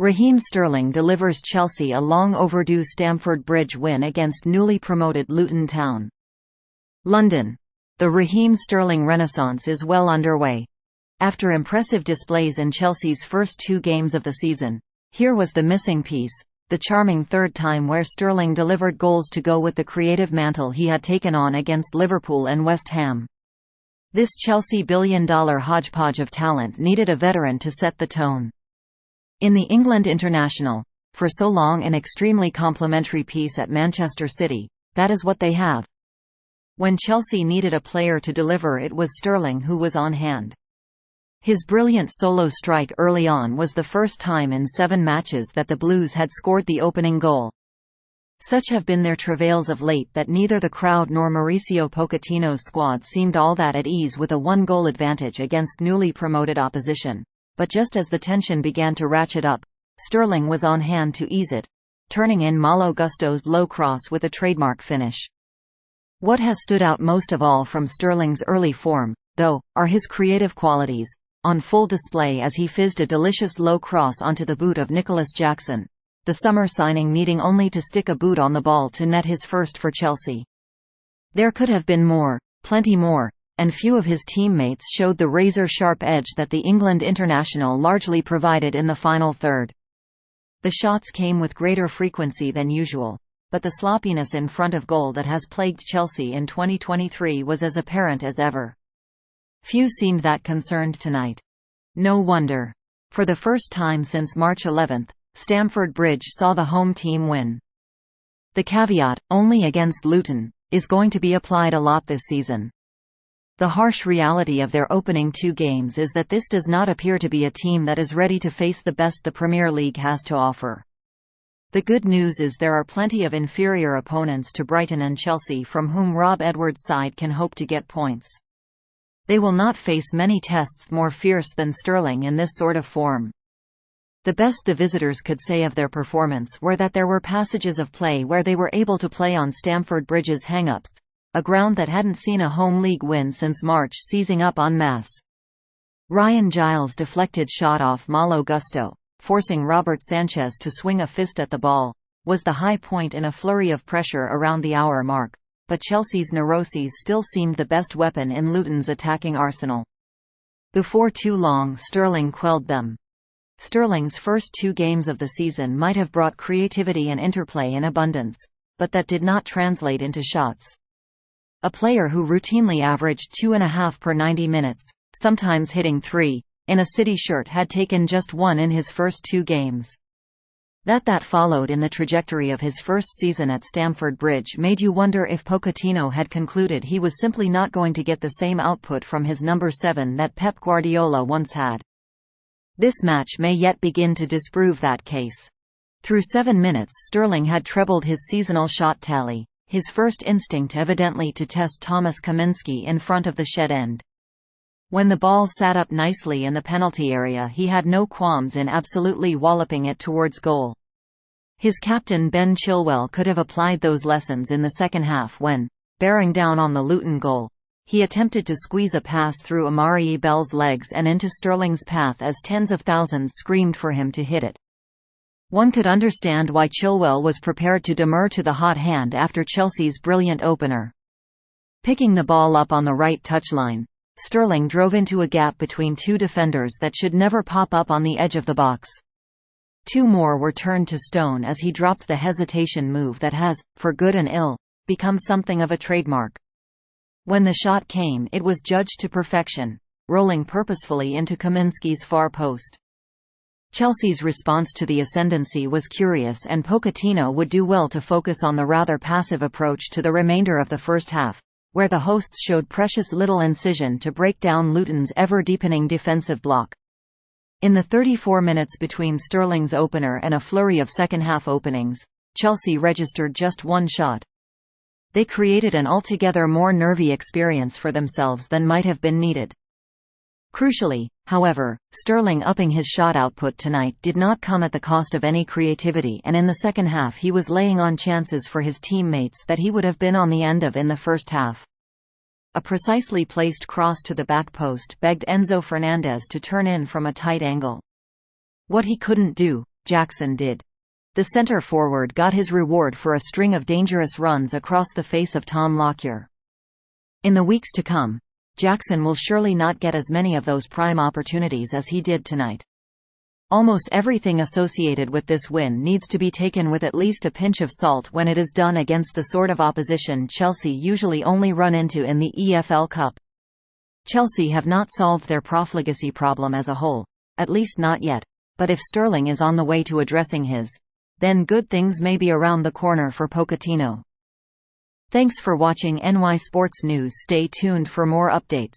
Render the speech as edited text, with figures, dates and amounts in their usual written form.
Raheem Sterling delivers Chelsea a long-overdue Stamford Bridge win against newly promoted Luton Town. London. The Raheem Sterling renaissance is well underway. After impressive displays in Chelsea's first 2 games of the season, here was the missing piece, the charming third time where Sterling delivered goals to go with the creative mantle he had taken on against Liverpool and West Ham. This Chelsea billion-dollar hodgepodge of talent needed a veteran to set the tone. In the England international, for so long an extremely complementary piece at Manchester City, that is what they have. When Chelsea needed a player to deliver, it was Sterling who was on hand. His brilliant solo strike early on was the first time in 7 matches that the Blues had scored the opening goal. Such have been their travails of late that neither the crowd nor Mauricio Pochettino's squad seemed all that at ease with a 1-goal advantage against newly promoted opposition. But just as the tension began to ratchet up, Sterling was on hand to ease it, turning in Malo Gusto's low cross with a trademark finish. What has stood out most of all from Sterling's early form, though, are his creative qualities, on full display as he fizzed a delicious low cross onto the boot of Nicholas Jackson, the summer signing needing only to stick a boot on the ball to net his first for Chelsea. There could have been more, plenty more, and few of his teammates showed the razor-sharp edge that the England international largely provided in the final third. The shots came with greater frequency than usual, but the sloppiness in front of goal that has plagued Chelsea in 2023 was as apparent as ever. Few seemed that concerned tonight. No wonder. For the first time since March 11, Stamford Bridge saw the home team win. The caveat, only against Luton, is going to be applied a lot this season. The harsh reality of their opening 2 games is that this does not appear to be a team that is ready to face the best the Premier League has to offer. The good news is there are plenty of inferior opponents to Brighton and Chelsea from whom Rob Edwards' side can hope to get points. They will not face many tests more fierce than Sterling in this sort of form. The best the visitors could say of their performance were that there were passages of play where they were able to play on Stamford Bridge's hang-ups, a ground that hadn't seen a home league win since March seizing up en masse. Ryan Giles' deflected shot off Malo Gusto, forcing Robert Sanchez to swing a fist at the ball, was the high point in a flurry of pressure around the hour mark, but Chelsea's neuroses still seemed the best weapon in Luton's attacking arsenal. Before too long Sterling quelled them. Sterling's first 2 games of the season might have brought creativity and interplay in abundance, but that did not translate into shots. A player who routinely averaged 2.5 per 90 minutes, sometimes hitting 3, in a City shirt had taken just 1 in his first 2 games. That followed in the trajectory of his first season at Stamford Bridge made you wonder if Pochettino had concluded he was simply not going to get the same output from his number 7 that Pep Guardiola once had. This match may yet begin to disprove that case. Through 7 minutes Sterling had trebled his seasonal shot tally, his first instinct evidently to test Thomas Kaminski in front of the shed end. When the ball sat up nicely in the penalty area he had no qualms in absolutely walloping it towards goal. His captain Ben Chilwell could have applied those lessons in the second half when, bearing down on the Luton goal, he attempted to squeeze a pass through Amari Bell's legs and into Sterling's path as tens of thousands screamed for him to hit it. One could understand why Chilwell was prepared to demur to the hot hand after Chelsea's brilliant opener. Picking the ball up on the right touchline, Sterling drove into a gap between 2 defenders that should never pop up on the edge of the box. 2 more were turned to stone as he dropped the hesitation move that has, for good and ill, become something of a trademark. When the shot came it was judged to perfection, rolling purposefully into Kaminski's far post. Chelsea's response to the ascendancy was curious and Pochettino would do well to focus on the rather passive approach to the remainder of the first half, where the hosts showed precious little incision to break down Luton's ever-deepening defensive block. In the 34 minutes between Sterling's opener and a flurry of second-half openings, Chelsea registered just 1 shot. They created an altogether more nervy experience for themselves than might have been needed. Crucially, however, Sterling upping his shot output tonight did not come at the cost of any creativity, and in the second half he was laying on chances for his teammates that he would have been on the end of in the first half. A precisely placed cross to the back post begged Enzo Fernandez to turn in from a tight angle. What he couldn't do, Jackson did. The centre-forward got his reward for a string of dangerous runs across the face of Tom Lockyer. In the weeks to come, Jackson will surely not get as many of those prime opportunities as he did tonight. Almost everything associated with this win needs to be taken with at least a pinch of salt when it is done against the sort of opposition Chelsea usually only run into in the EFL Cup. Chelsea have not solved their profligacy problem as a whole, at least not yet, but if Sterling is on the way to addressing his, then good things may be around the corner for Pochettino. Thanks for watching NY Sports News. Stay tuned for more updates.